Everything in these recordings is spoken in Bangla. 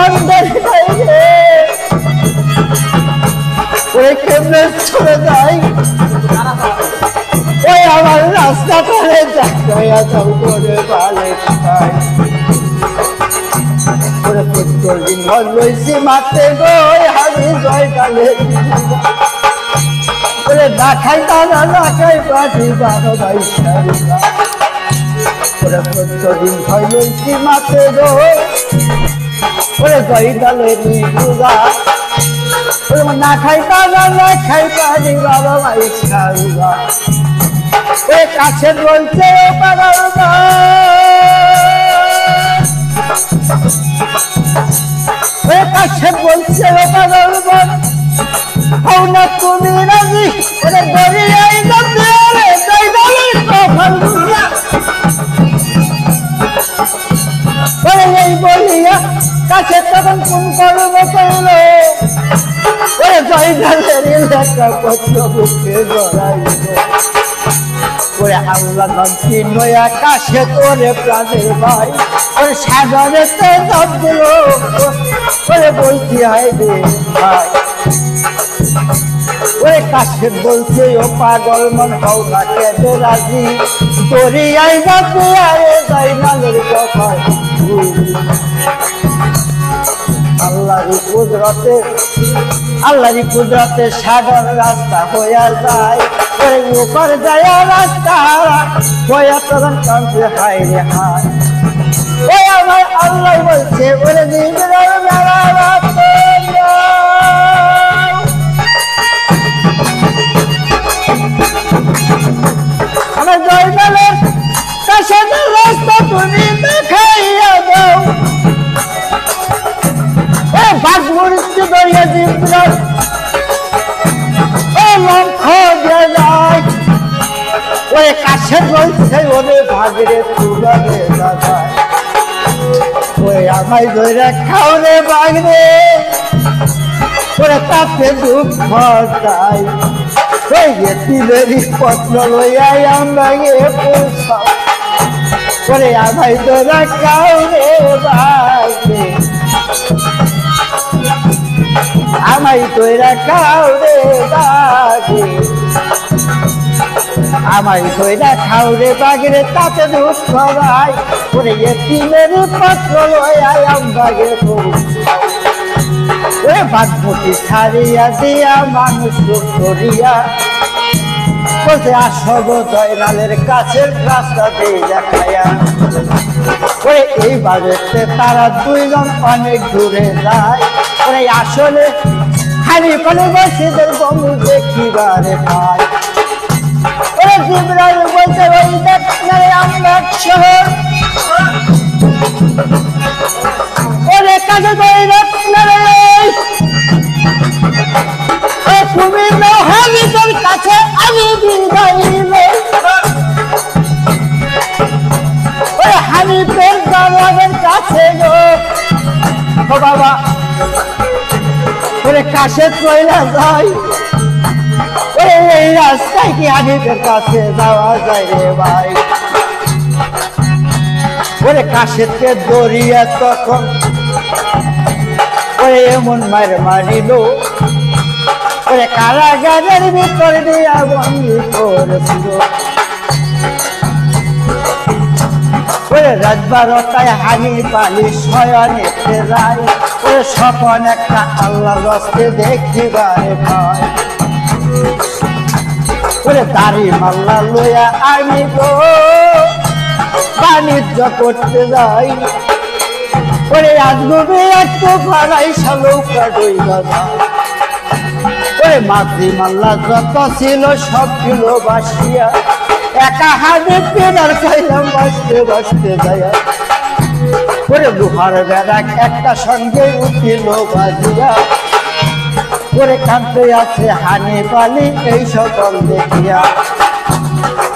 বন্ধের বাইরে ওই কেমনে চলে যাই ওই আমার রাস্তা করে যাইয়া যাও করে বালে খাই ওরে 15 দিন ঘর লইছি মাতে গো হাবি জয় কালে ওরে না খাই দাদা না খাই পাঠি বারো ভাই ওরে 15 দিন ঘর লইছি মাতে গো ওরে জয় কালে দুর্গা ওরে না খাই দাদা না খাই পাঠি বারো ভাই সারুগা ওই কাছে বলছে পাগলগা ওই কাছে বলছে পাগলগা হও না তুমি রাজি ওরে দরিয়াই যাবে রে তাই বলে কফল দুনিয়া ওরে এই বলিয়া কাছে তখন কোন করবো কইলো ওরে জয় ঢালের লেখা পত্র বুকে জড়াইলো ওরে আল্লাহ নদী নয় আকাশে তোরে প্রাণের ভাই ওরে সাগরে তো দব দিল ওরে বলছি হায় রে ভাই ওরে কাছে বলছে ও পাগল মন হও না কেঁদে রাজি দরিয়াই যাবে আরে যাই নালের কথা আল্লাহরি কুদরতে সাগর রাস্তা হইয়া যায় ওরে উপর যায় রাস্তা হইয়া তখন কাঁদছে হায় রে হায় ওই আমার আল্লাহ বলছে ওরে দিনের বেলা রাতে আমার জয়নালের কাছে রাস্তা তুমি দেখাইয়া দাও বাঘমুড়ি দরিয়া জিন্দ্রাস ও লক্ষ দিয়ে যায় ওরে কাছে বলছে ওরে ভাগরে তুলারে দাদা ওই আমায় ধরে খাও রে বাঘরে ওরে তাতে দুঃখ যায় ওই এতিলেরই পত্র লইয়াই আমরা গিয়ে পৌঁছাও ওরে আমায় ধরে খাও রে বাঘরে আমায় তৈরা খাও রে বাঘে আমায় তৈরা খাও রে বাঘরে তাতে দুঃখ ভাই ওরে এতিমের পত্র লয়াই আমবাগে ওরে বাঘমতি ছাড়িয়া দিয়া মানুষ করিয়া বলছে আসব জয়নালের কাছের রাস্তা দিয়ে দেখাইয়া ওরে এই বাজেতে তারা দুইজন অনেক দূরে যায় ওরে আসলে খালি পালে বসেদের বন্ধু দেখিবারে পায় ওরে জিবরাইল বলছে ওই দেখলে আমরা শহর ওরে কাছে ওই দেখলে তুমি হাবিবের কাছে আমি বিদাইল ওই হাবিবের দাওয়াতের কাছে গো ও বাবা ওরে কাছে চইলা যাই ওরে এই রাস্তায় কি হাবিবের কাছে যাওয়া যায় রে ভাই ওরে কাশেতে দরিয়া তখন ওরে এমন মার মারিল ওরে কারাগারের ভিতর দিয়া বন্দি করেছিল ওরে রাত 12টায় হানি পালি শয়নেতে যায় ওরে স্বপন একটা আল্লাহর রাস্তে দেখিবারে পায় ওরে দাড়ি মাল্লা লইয়া আমি গো বাণিজ্য করতে যাই ওরে আজগবে একটু ভাড়াই শালৌকা ডইবা যায় ওরে মাতৃ মাল্লা যত ছিল সব ছিল বাসিয়া একা হাতে পেনার খাইলাম বাঁচতে বাঁচতে যায় ওরে লোহার বেড়া একটা সঙ্গে উঠিল বাজিয়া ওরে কাঁদতে আছে হানি পালি এই সকল দেখিয়া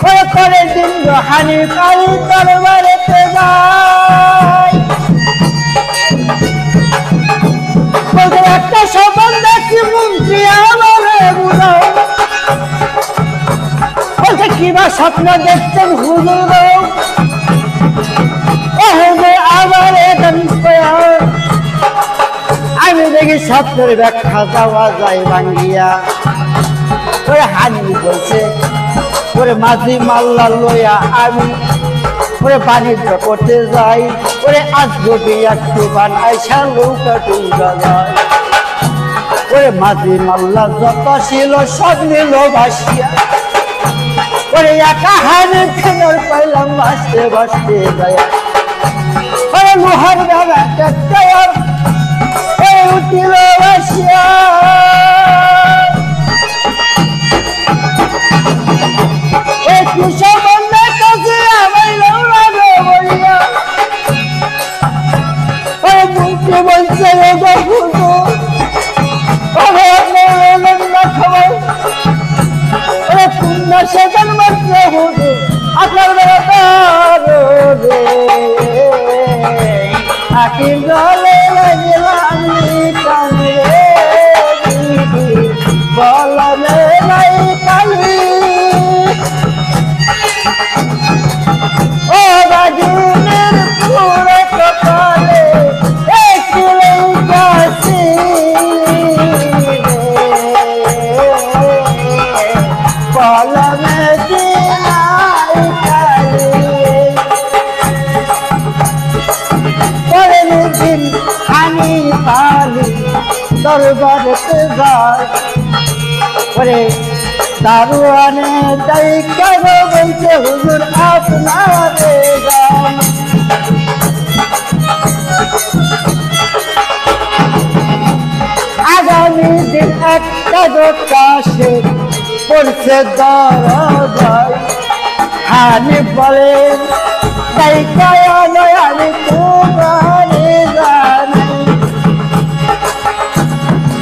ওরে করে দিন হানি পালি দরবারেতে যায় বলতে একটা সফল দেখি মন্ত্রী আমারে বুঝাও বলছে কিবা স্বপ্ন দেখছেন হুজুর আমার শব্দের ব্যাখ্যা যাওয়া যায় ভাঙ্গিয়া। ওরে হানি বলছে ওরে মাঝি মাল্লা লইয়া আমি ওরে বাণিজ্য করতে যাই, ওরে আজকে একটু বানাইসা নৌকা ডুবা যায়। ওরে মাঝি মাল্লা যত ছিল সব নিল ভাসিয়া, ওরে একা হানি ফেরর পাইলাম ভাসতে ভাসতে যায়। ওরে লোহার বেলা টায়ার ওরে উঠিল ভাসিয়া, কৃষক বন্ধের কাছে আমার লৌড়ানো বলিয়া ওরে মুক্তি বলছে ওরে পুণ্য সেজন বলছে হুজু আপনার আকি জলে লাগিলাম বললে নাই কালি ও বাজুনের পুরে কপালে একলে গাছি বললে দিনাই কালি পরে দিন আমি পালি দরবারেতে যায়। ওরে দারুয়ানে দায়িকা বলছে হুজুর আপনারে গান, আগামী দিন একটা দোকাশে পড়ছে দরজায়। হানি বলেন দায়িকা নয় আমি তোমারে জানি,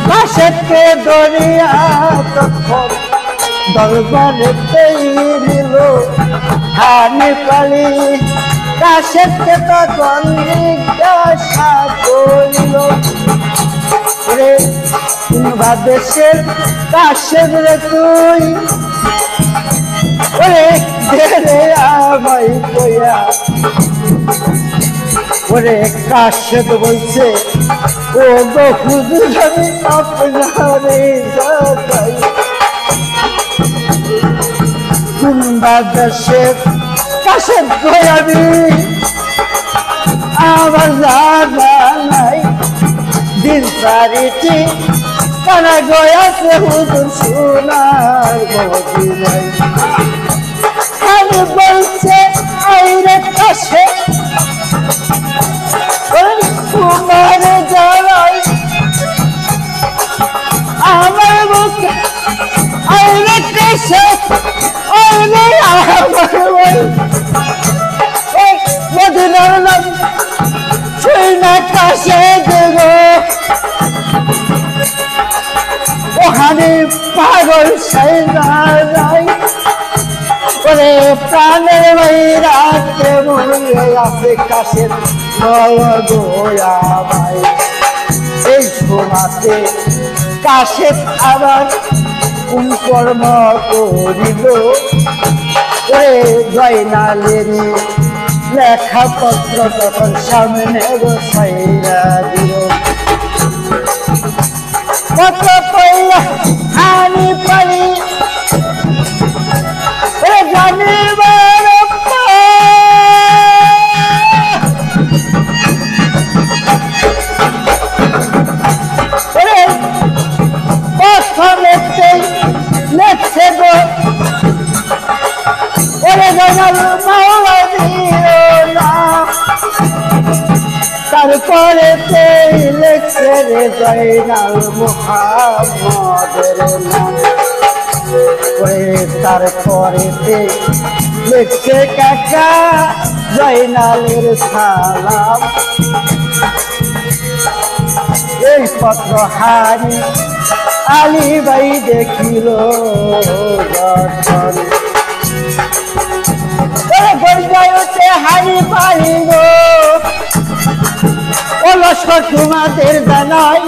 পাশেতে দরিয়া তখন দরবারেতেই নিল হানি পালি, কাশেতে তখন জিজ্ঞাসা করিল রে বাদেশের কাশের রে তুই, ওরে দেরে আমায় কইয়া। ওরে কাশেদ বলছে ও গো হুজুর আমি আপনারে যাই, কুম্বা দেশের কাশেদ কই আমি আমার জানা নাই, দিন সারিটি কানা গয়াছে হুজুর সোনার মদিনায়। আমি বলছে আইরে কাশে তোমারে জানাই আমার বুকে আইরে কাশে আইরে আমার মদিনার নাম ছুই না কাশে দেব, ওখানে পাগল সাইনা যায়। ওরে প্রাণের বাইরাতে মনে আছে কাশের গোয়া ভাই, এই সময়তে কাশের আবার কোন কর্ম করিল, ওরে জয়নালের লেখাপত্র তখন সামনে গোসাইরা দিল। কত পয়লা আমি পারি জানিবার প্রথমেতে লেখছে গো ওরে জয়নাল মাওলা দিও না, তারপরে লেখছে রে জয়নাল মুহাম্মদের নাম, তারপরে লিখছে কাকা জয়নালের সালাম। এই পত্র হারি আলী ভাই দেখিল হারি পারিব ও লস্কর তোমাদের জানাই,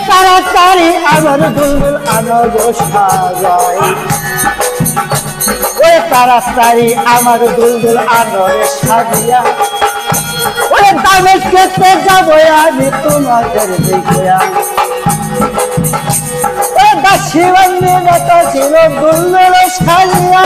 তাড়াতাড়ি আমার দুলদুল আনব সাজাই, ওই তাড়াতাড়ি আমার দুলদুল আনব সাজিয়া ওরে দামের ক্ষেত্রে যাবো আমি তোমাদের দেখিয়া ওরে দাসী বান্দি যত ছিল দুর্গল সারিয়া